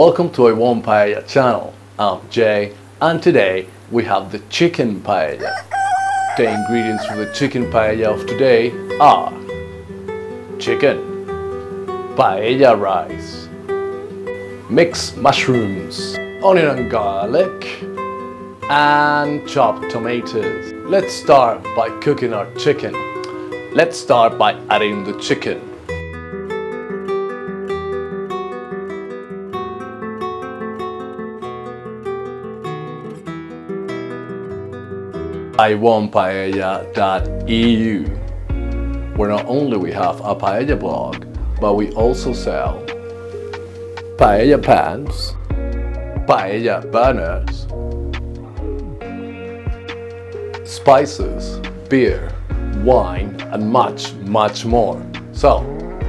Welcome to a One Paella channel. I'm Jay and today we have the chicken paella. The ingredients for the chicken paella of today are chicken, paella rice, mixed mushrooms, onion and garlic, and chopped tomatoes. Let's start by cooking our chicken. Let's start by adding the chicken. iWantPaella.eu, where not only we have a paella blog, but we also sell paella pans, paella burners, spices, beer, wine, and much more. So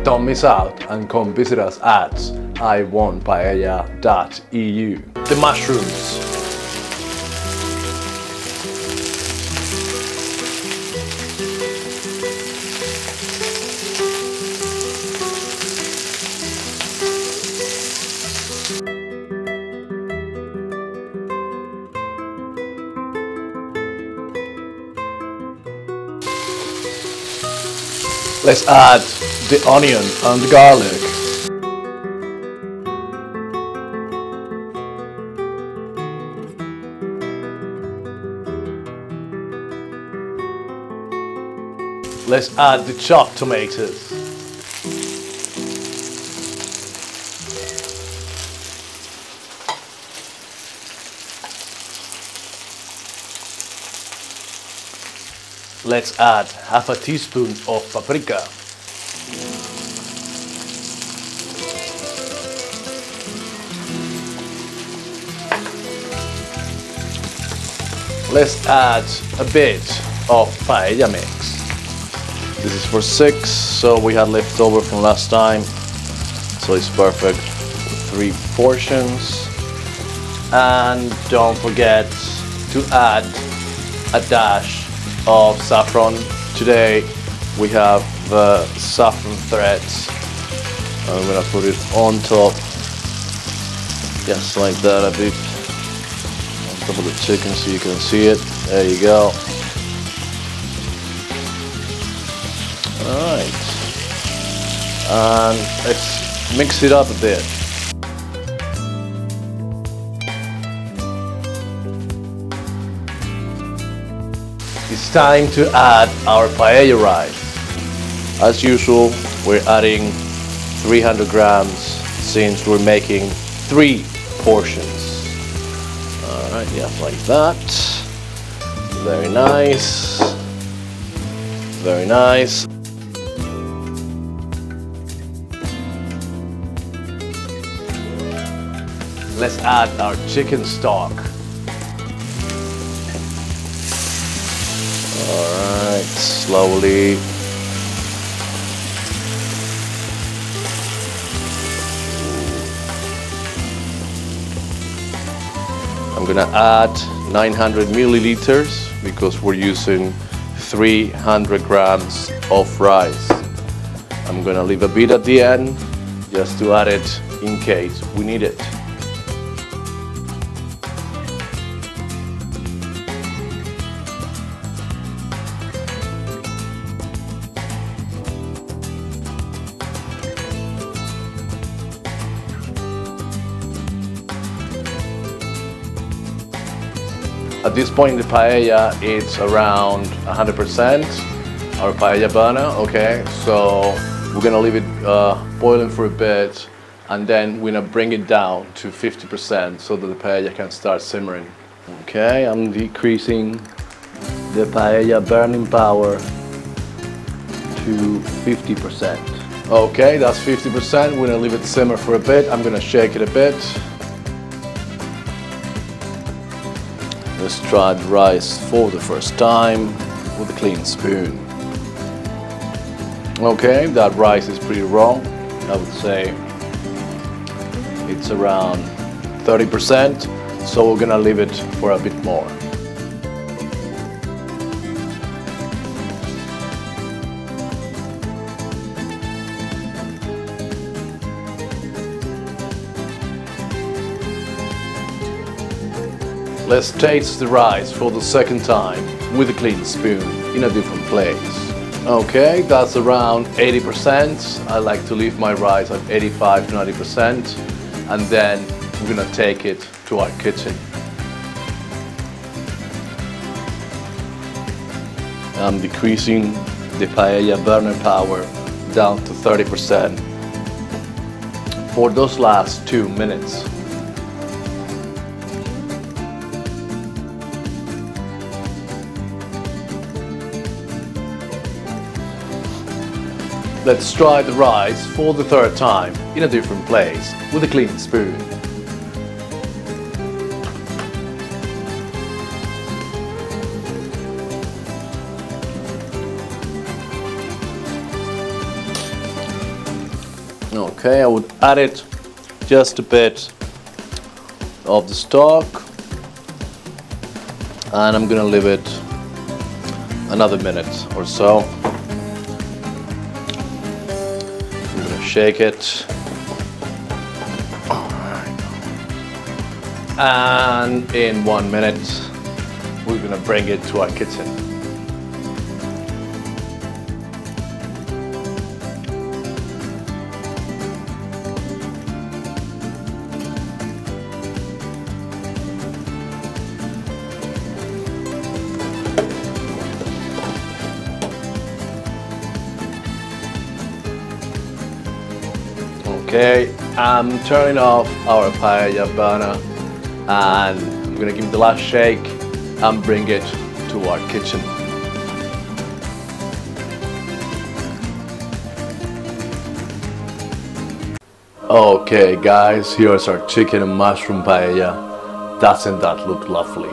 don't miss out and come visit us at iWantPaella.eu. The mushrooms. Let's add the onion and the garlic. Let's add the chopped tomatoes. Let's add half a teaspoon of paprika. Let's add a bit of paella mix. This is for 6, so we had leftover from last time, so it's perfect for 3 portions. And don't forget to add a dash of saffron. Today we have saffron threads. I'm gonna put it on top, just like that, a bit on top of the chicken so you can see it. There you go. Alright, and let's mix it up a bit. It's time to add our paella rice. As usual, we're adding 300 grams since we're making 3 portions. Alright, just like that. Very nice. Very nice. Let's add our chicken stock. Alright, slowly. I'm gonna add 900 milliliters because we're using 300 grams of rice. I'm gonna leave a bit at the end just to add it in case we need it. At this point in the paella, it's around 100%, our paella burner, okay? So we're gonna leave it boiling for a bit, and then we're gonna bring it down to 50% so that the paella can start simmering. Okay, I'm decreasing the paella burning power to 50%. Okay, that's 50%, we're gonna leave it simmer for a bit. I'm gonna shake it a bit. Let's try the rice for the first time with a clean spoon. Okay, that rice is pretty raw. I would say it's around 30%, so we're gonna leave it for a bit more. let's taste the rice for the second time with a clean spoon in a different place. Okay, that's around 80%. I like to leave my rice at 85 to 90%, and then we're gonna take it to our kitchen. I'm decreasing the paella burner power down to 30% for those last 2 minutes. Let's try the rice for the third time in a different place with a clean spoon. Okay, I would add it just a bit of the stock, and I'm gonna leave it another minute or so. I'm gonna shake it, and in 1 minute we're gonna bring it to our kitchen. Okay, I'm turning off our paella burner, and I'm gonna give it the last shake and bring it to our kitchen. Okay guys, here's our chicken and mushroom paella. Doesn't that look lovely?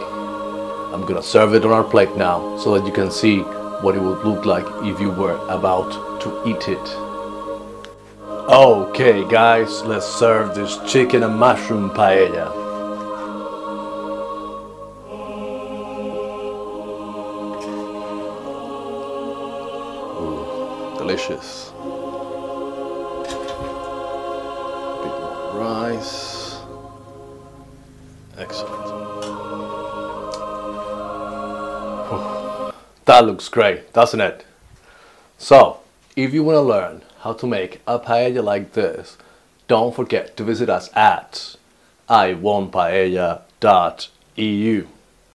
I'm gonna serve it on our plate now so that you can see what it would look like if you were about to eat it. Okay guys, let's serve this chicken and mushroom paella. Ooh, delicious. A bit more rice. Excellent. Whew. That looks great, doesn't it? So, if you want to learn how to make a paella like this, don't forget to visit us at iwantpaella.eu.